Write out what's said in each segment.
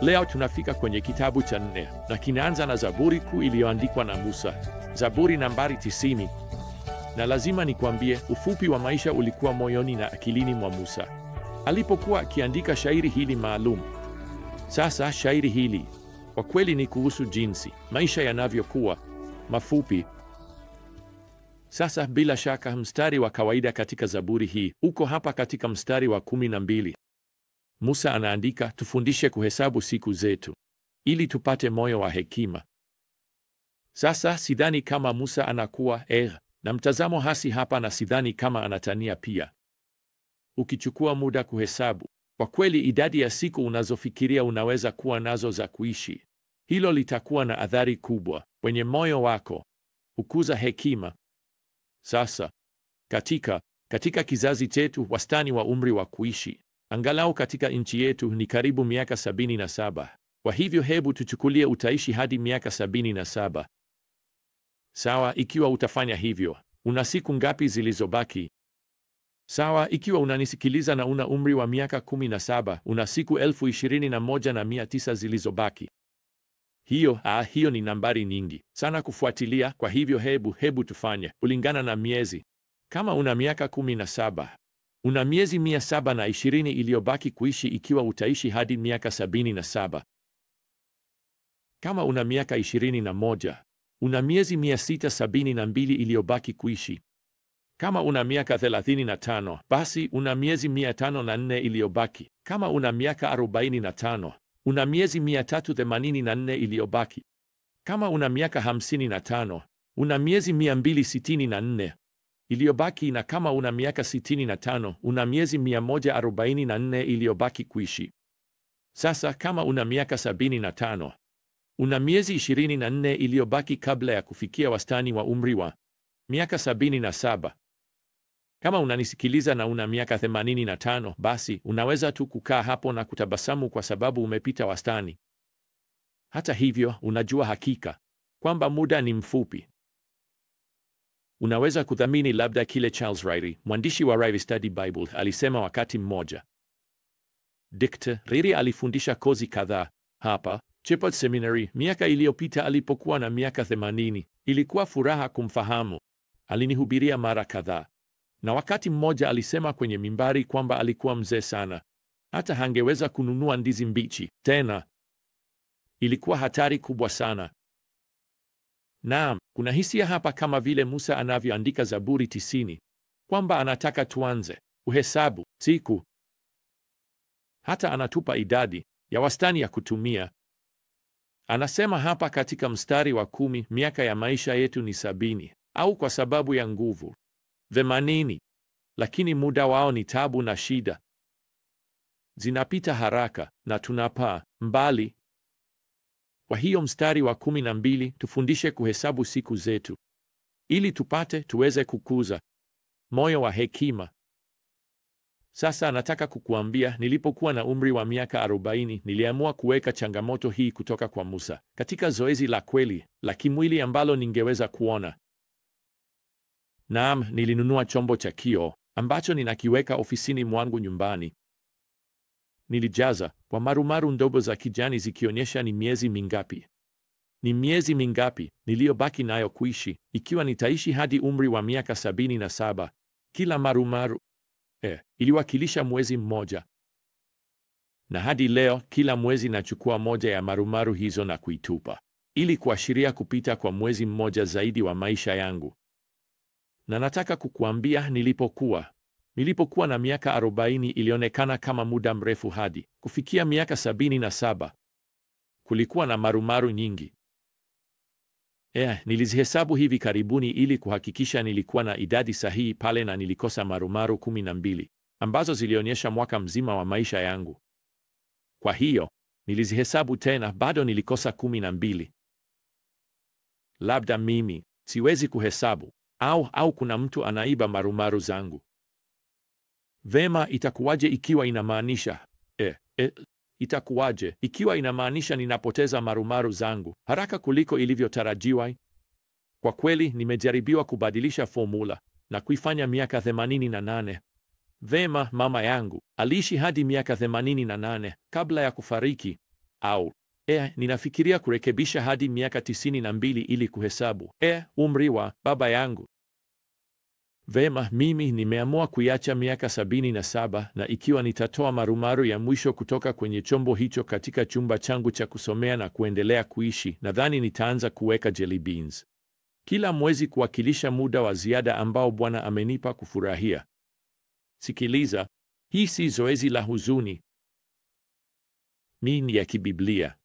Leo tunafika kwenye kitabu cha 4 na kinaanza na Zaburi kuu iliyoandikwa na Musa, Zaburi nambari 90. Na lazima nikwambie, ufupi wa maisha ulikuwa moyoni na akilini mwa Musa alipokuwa akiandika shairi hili maalum. Sasa shairi hili kwa kweli ni kuhusu jinsi maisha yanavyokuwa mafupi. Sasa bila shaka mstari wa kawaida katika Zaburi hii uko hapa katika mstari wa 12. Musa anaandika, tufundishe kuhesabu siku zetu ili tupate moyo wa hekima. Sasa sidhani kama Musa anakuwa na mtazamo hasi hapa, na sidhani kama anatania pia. Ukichukua muda kuhesabu kwa kweli idadi ya siku unazofikiria unaweza kuwa nazo za kuishi, hilo litakuwa na athari kubwa kwenye moyo wako, hukuza hekima. Sasa katika kizazi chetu, wastani wa umri wa kuishi angalau katika nchi yetu ni karibu miaka 77. Kwa hivyo hebu tuchukulie utaishi hadi miaka 77. Sawa, ikiwa utafanya hivyo, una siku ngapi zilizobaki? Sawa, ikiwa unanisikiliza na una umri wa miaka 17, una siku 21,900 zilizobaki. Hiyo ni nambari nyingi sana kufuatilia. Kwa hivyo hebu tufanye kulingana na miezi. Kama una miaka 17, una miezi 720 iliyobaki kuishi ikiwa utaishi hadi miaka 77. Kama una miaka 21, una miezi 672 iliyobaki kuishi. Kama una miaka 35, basi una miezi 504 iliyobaki. Kama una miaka 45, una miezi 384 iliyobaki. Kama una miaka 55, una miezi 264 iliyobaki, na kama una miaka 65, una miezi 144 iliyobaki kuishi. Sasa kama una miaka 75, una miezi 24 iliyobaki kabla ya kufikia wastani wa umri wa miaka 77. Kama unanisikiliza na una miaka 85, basi unaweza tu kukaa hapo na kutabasamu kwa sababu umepita wastani. Hata hivyo, unajua hakika kwamba muda ni mfupi. Unaweza kudhamini labda kile Charles Ryrie, mwandishi wa Ryrie Study Bible, alisema wakati mmoja. Dr. Ryrie alifundisha kozi kadhaa hapa Shepherd Seminary miaka iliyopita alipokuwa na miaka 80. Ilikuwa furaha kumfahamu. Alinihubiria mara kadhaa. Na wakati mmoja alisema kwenye mimbari kwamba alikuwa mzee sana, hata hangeweza kununua ndizi mbichi tena. Ilikuwa hatari kubwa sana. Naam, kuna hisia hapa kama vile Musa anavyoandika Zaburi 90 kwamba anataka tuanze kuhesabu siku. Hata anatupa idadi ya wastani ya kutumia. Anasema hapa katika mstari wa 10, miaka ya maisha yetu ni 70, au kwa sababu ya nguvu 80, lakini muda wao ni tabu na shida. Zinapita haraka na tunapaa mbali. Kwa hiyo mstari wa 12, tufundishe kuhesabu siku zetu ili tuweze kukuza moyo wa hekima. Sasa nataka kukuambia, nilipokuwa na umri wa miaka 40, niliamua kuweka changamoto hii kutoka kwa Musa katika zoezi la kweli la kimwili ambalo ningeweza kuona. Naam, nilinunua chombo cha kioo ambacho ninakiweka ofisini mwangu nyumbani. Nilijaza kwa marumaru ndogo za kijani zikionyesha ni miezi mingapi niliyobaki nayo kuishi ikiwa nitaishi hadi umri wa miaka 77. Kila marumaru iliwakilisha mwezi mmoja. Na hadi leo kila mwezi nachukua moja ya marumaru hizo na kuitupa ili kuashiria kupita kwa mwezi mmoja zaidi wa maisha yangu. Na nataka kukuambia, nilipokuwa na miaka 40 ilionekana kama muda mrefu hadi kufikia miaka 77. Kulikuwa na marumaru nyingi. Nilizihesabu hivi karibuni ili kuhakikisha nilikuwa na idadi sahihi pale, na nilikosa marumaru 12 ambazo zilionyesha mwaka mzima wa maisha yangu. Kwa hiyo nilizihesabu tena, bado nilikosa 12. Labda mimi siwezi kuhesabu au kuna mtu anaiba marumaru zangu. Vema, itakuwaje ikiwa inamaanisha itakuwaje ikiwa inamaanisha ninapoteza marumaru zangu haraka kuliko ilivyotarajiwa? Kwa kweli nimejaribiwa kubadilisha formula na kuifanya miaka 88. Vema, mama yangu aliishi hadi miaka 88 kabla ya kufariki. Au ninafikiria kurekebisha hadi miaka 92 ili kuhesabu umri wa baba yangu. Vema, mimi nimeamua kuiacha miaka 77, na ikiwa nitatoa marumaru ya mwisho kutoka kwenye chombo hicho katika chumba changu cha kusomea na kuendelea kuishi, nadhani nitaanza kuweka jelly beans kila mwezi kuwakilisha muda wa ziada ambao Bwana amenipa kufurahia. Sikiliza, hii si zoezi la huzuni. Ni ya kibiblia.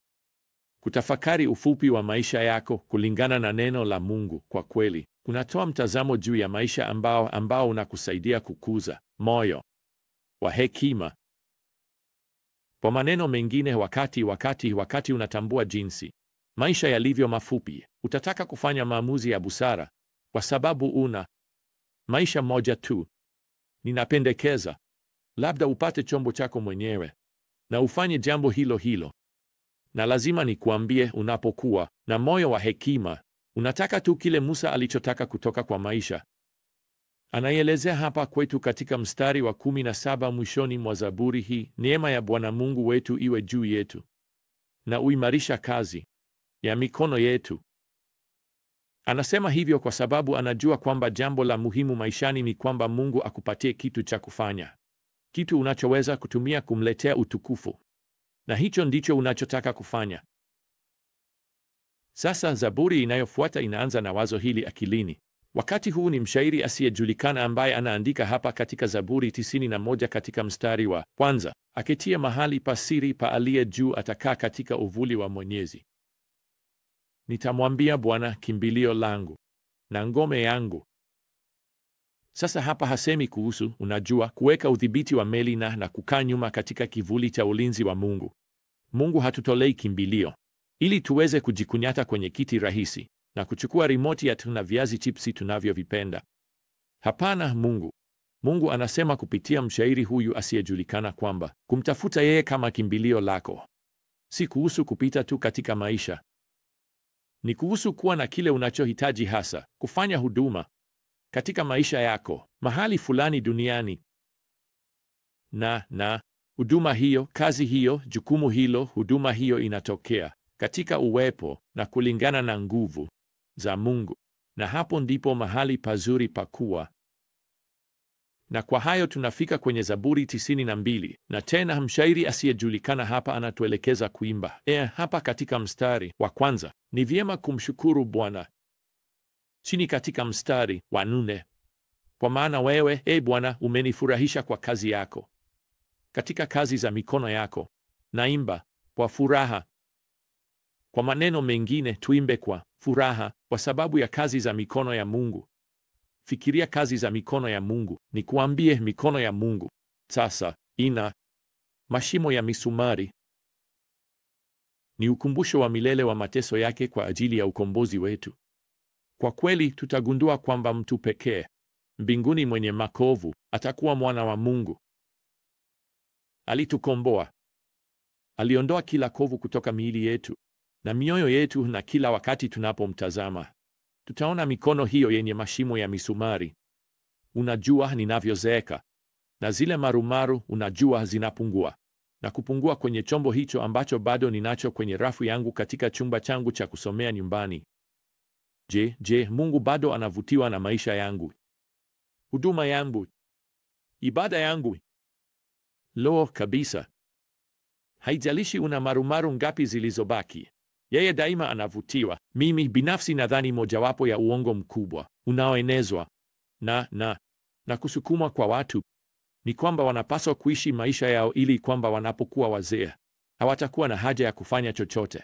Kutafakari ufupi wa maisha yako kulingana na neno la Mungu kwa kweli kunatoa mtazamo juu ya maisha ambao unakusaidia kukuza moyo wa hekima. Kwa maneno mengine, wakati unatambua jinsi maisha yalivyo mafupi, utataka kufanya maamuzi ya busara, kwa sababu una maisha moja tu. Ninapendekeza labda upate chombo chako mwenyewe na ufanye jambo hilo hilo. Na lazima nikuambie, unapokuwa na moyo wa hekima, unataka tu kile Musa alichotaka kutoka kwa maisha. Anaielezea hapa kwetu katika mstari wa 17 mwishoni mwa Zaburi hii: neema ya Bwana Mungu wetu iwe juu yetu, na uimarisha kazi ya mikono yetu. Anasema hivyo kwa sababu anajua kwamba jambo la muhimu maishani ni kwamba Mungu akupatie kitu cha kufanya, kitu unachoweza kutumia kumletea utukufu, na hicho ndicho unachotaka kufanya. Sasa Zaburi inayofuata inaanza na wazo hili akilini. Wakati huu ni mshairi asiyejulikana ambaye anaandika hapa katika Zaburi 91 katika mstari wa 1: aketie mahali pa siri pa aliye juu atakaa katika uvuli wa Mwenyezi. Nitamwambia Bwana, kimbilio langu na ngome yangu. Sasa hapa hasemi kuhusu, kuweka udhibiti wa meli na kukaa nyuma katika kivuli cha ulinzi wa Mungu. Mungu hatutolei kimbilio ili tuweze kujikunyata kwenye kiti rahisi na kuchukua remote ya na viazi chipsi tunavyovipenda. Hapana, Mungu anasema kupitia mshairi huyu asiyejulikana kwamba kumtafuta yeye kama kimbilio lako si kuhusu kupita tu katika maisha. Ni kuhusu kuwa na kile unachohitaji hasa, kufanya huduma katika maisha yako mahali fulani duniani. Na huduma hiyo, kazi hiyo, jukumu hilo, huduma hiyo inatokea katika uwepo na kulingana na nguvu za Mungu. Na hapo ndipo mahali pazuri pakuwa. Na kwa hayo tunafika kwenye Zaburi 92, na tena mshairi asiyejulikana hapa anatuelekeza kuimba hapa katika mstari wa 1: ni vyema kumshukuru Bwana. Chini katika mstari wa 4: kwa maana wewe, Bwana, umenifurahisha kwa kazi yako, katika kazi za mikono yako naimba kwa furaha. Kwa maneno mengine, tuimbe kwa furaha kwa sababu ya kazi za mikono ya Mungu. Fikiria kazi za mikono ya Mungu. Nikuambie, mikono ya Mungu sasa ina mashimo ya misumari. Ni ukumbusho wa milele wa mateso yake kwa ajili ya ukombozi wetu. Kwa kweli, tutagundua kwamba mtu pekee mbinguni mwenye makovu atakuwa mwana wa Mungu. Alitukomboa. Aliondoa kila kovu kutoka miili yetu na mioyo yetu, na kila wakati tunapomtazama tutaona mikono hiyo yenye mashimo ya misumari. Unajua, ninavyozeeka na zile marumaru, zinapungua na kupungua kwenye chombo hicho ambacho bado ninacho kwenye rafu yangu katika chumba changu cha kusomea nyumbani. Je, Mungu bado anavutiwa na maisha yangu, huduma yangu, ibada yangu? Lo, kabisa. Haijalishi una marumaru ngapi zilizobaki, yeye daima anavutiwa. Mimi binafsi nadhani mojawapo ya uongo mkubwa unaoenezwa na kusukumwa kwa watu ni kwamba wanapaswa kuishi maisha yao ili kwamba wanapokuwa wazee hawatakuwa na haja ya kufanya chochote,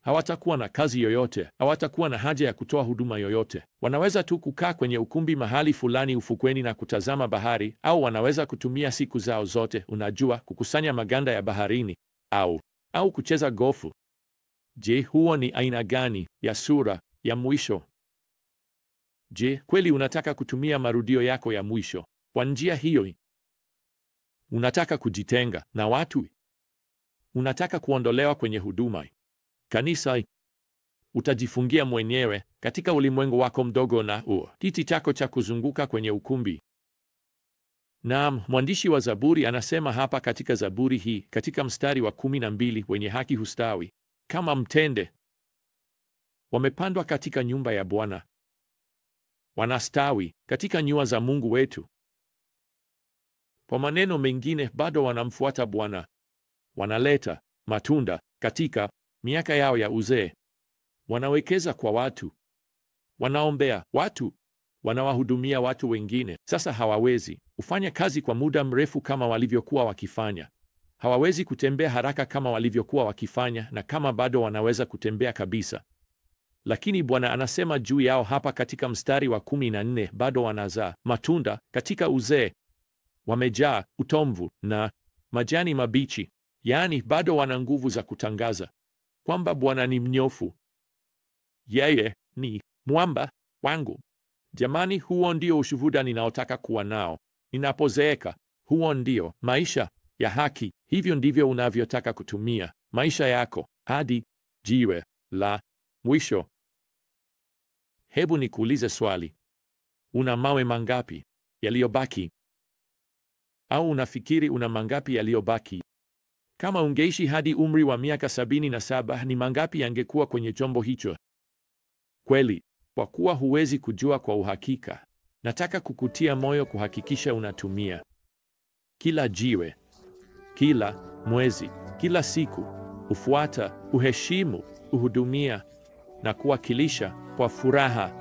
hawatakuwa na kazi yoyote, hawatakuwa na haja ya kutoa huduma yoyote. Wanaweza tu kukaa kwenye ukumbi mahali fulani ufukweni na kutazama bahari, au wanaweza kutumia siku zao zote, kukusanya maganda ya baharini au kucheza gofu. Je, huo ni aina gani ya sura ya mwisho? Je, kweli unataka kutumia marudio yako ya mwisho kwa njia hiyo? Unataka kujitenga na watu? Unataka kuondolewa kwenye huduma kanisa? Utajifungia mwenyewe katika ulimwengu wako mdogo na kiti chako cha kuzunguka kwenye ukumbi? Naam, mwandishi wa Zaburi anasema hapa katika Zaburi hii, katika mstari wa 12, wenye haki hustawi kama mtende, wamepandwa katika nyumba ya Bwana, wanastawi katika nyua za Mungu wetu. Kwa maneno mengine, bado wanamfuata Bwana, wanaleta matunda katika miaka yao ya uzee, wanawekeza kwa watu, wanaombea watu, wanawahudumia watu wengine. Sasa hawawezi kufanya kazi kwa muda mrefu kama walivyokuwa wakifanya, hawawezi kutembea haraka kama walivyokuwa wakifanya, na kama bado wanaweza kutembea kabisa. Lakini Bwana anasema juu yao hapa katika mstari wa 14, bado wanazaa matunda katika uzee, wamejaa utomvu na majani mabichi. Yaani bado wana nguvu za kutangaza kwamba Bwana ni mnyofu, yeye ni mwamba wangu. Jamani, huo ndio ushuhuda ninaotaka kuwa nao ninapozeeka. Huo ndio maisha ya haki. Hivyo ndivyo unavyotaka kutumia maisha yako hadi jiwe la mwisho. Hebu nikuulize swali. Una mawe mangapi yaliyobaki? Au unafikiri una mangapi yaliyobaki? Kama ungeishi hadi umri wa miaka 77, ni mangapi yangekuwa kwenye chombo hicho? Kweli, kwa kuwa huwezi kujua kwa uhakika, nataka kukutia moyo kuhakikisha unatumia kila jiwe, kila mwezi, kila siku, ufuata, uheshimu, uhudumia na kuwakilisha kwa furaha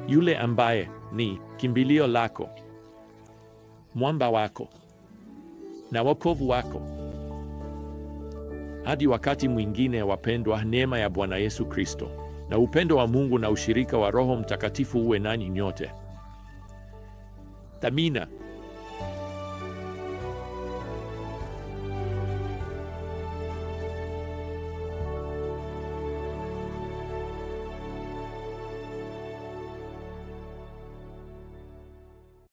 yule ambaye ni kimbilio lako, mwamba wako na wokovu wako. Hadi wakati mwingine, wapendwa, neema ya Bwana Yesu Kristo na upendo wa Mungu na ushirika wa Roho Mtakatifu uwe nanyi nyote. Amina.